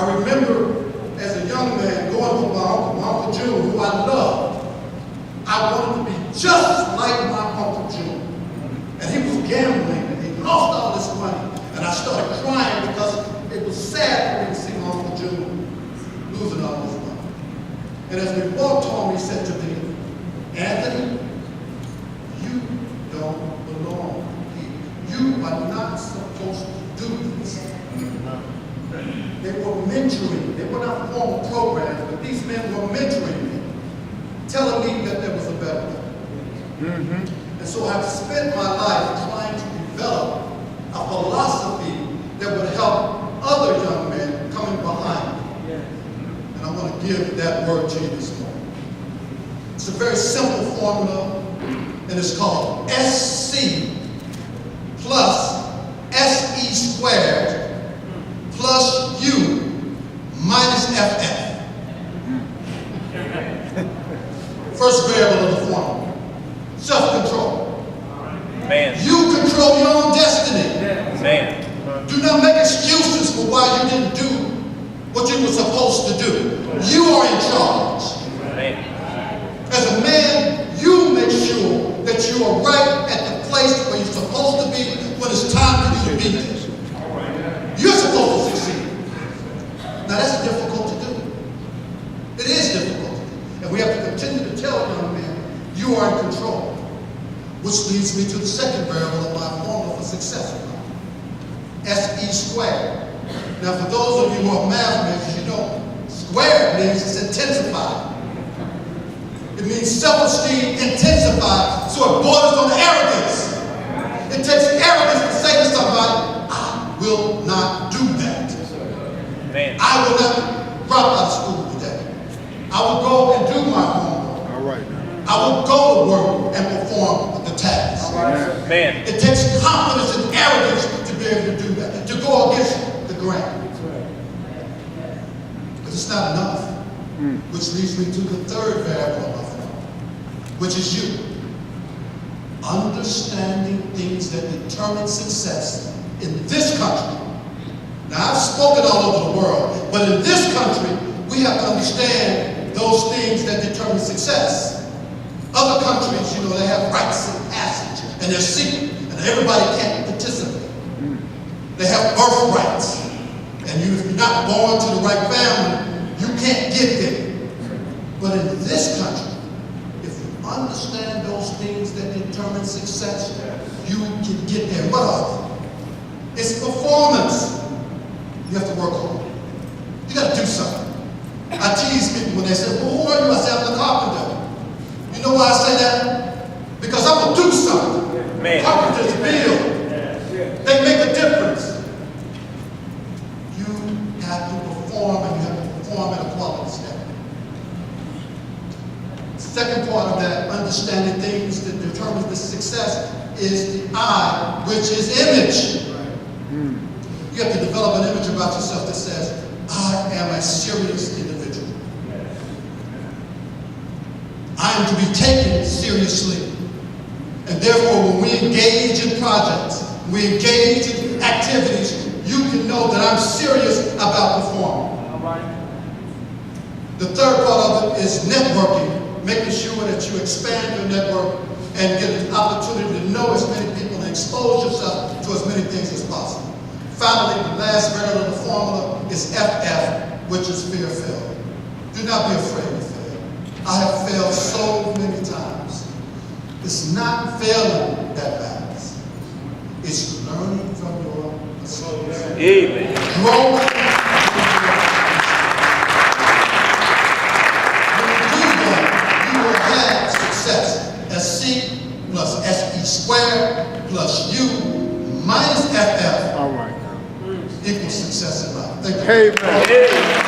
I remember as a young man going to my Uncle June, who I loved. I wanted to be just like my Uncle June. And he was gambling and he lost all this money. And I started crying because it was sad for me to see my Uncle June losing all this money. And as we walked home, he said to me, Anthony, you don't belong here. You are not supposed to do this. They were mentoring. They were not formal programs, but these men were mentoring me, telling me that there was a better way. And so I've spent my life trying to develop a philosophy that would help other young men coming behind me. And I want to give that word to you this morning. It's a very simple formula, and it's called SC plus SE squared plus U minus FF. First variable of the formula. Self-control. Man. You control your own destiny. Man. Do not make excuses for why you didn't do what you were supposed to do. You are in charge. Man. As a man, you make sure that you are right at the place where you're supposed to be when it's time for you to be there. You're supposed to succeed. Now that's difficult to do. It is difficult to do. And we have to continue to tell young men, you are in control. Which leads me to the second variable of my formula for success. SE squared. Now for those of you who are math majors, you know squared means it's intensified. It means self-esteem intensified, so it borders on arrogance. It takes arrogance to say to somebody, I will not do that. Man. I will not drop out of school today. I will go and do my homework. All right. I will go to work and perform the task. Man. It takes confidence and arrogance to be able to do that, to go against the grain. But it's not enough. Which leads me to the third variable of my formula, which is you. Understanding things that determine success in this country. Now, I've spoken all over the world, but in this country, we have to understand those things that determine success. Other countries, you know, they have rites of passage, and they're secret, and everybody can't participate. They have birthrights, and if you're not born to the right family, you can't get there. But in this country, if you understand those things that determine success, you can get there. What are they? It's performance. You have to work hard. You got to do something. I tease people when they say, well, who are you? I say, I'm the carpenter. You know why I say that? Because I'm going to do something. Man. Carpenters build. They make a difference. You have to perform, and you have to perform at a quality standard. Second part of that, understanding things that determines the success, is the I, which is image. You have to develop an image about yourself that says, I am a serious individual. I am to be taken seriously. And therefore, when we engage in projects, we engage in activities, you can know that I'm serious about performing. The third part of it is networking, making sure that you expand your network and get an opportunity to know as many people and expose yourself to as many things as possible. Finally, the last variable of the formula is FF, which is fear of failure. Do not be afraid of failure. I have failed so many times. It's not failing that matters. It's learning from your mistakes. Amen. Growing. When you do that, you will have success. SC plus SE squared plus U minus FF All right. equals success in life. Thank you. Amen.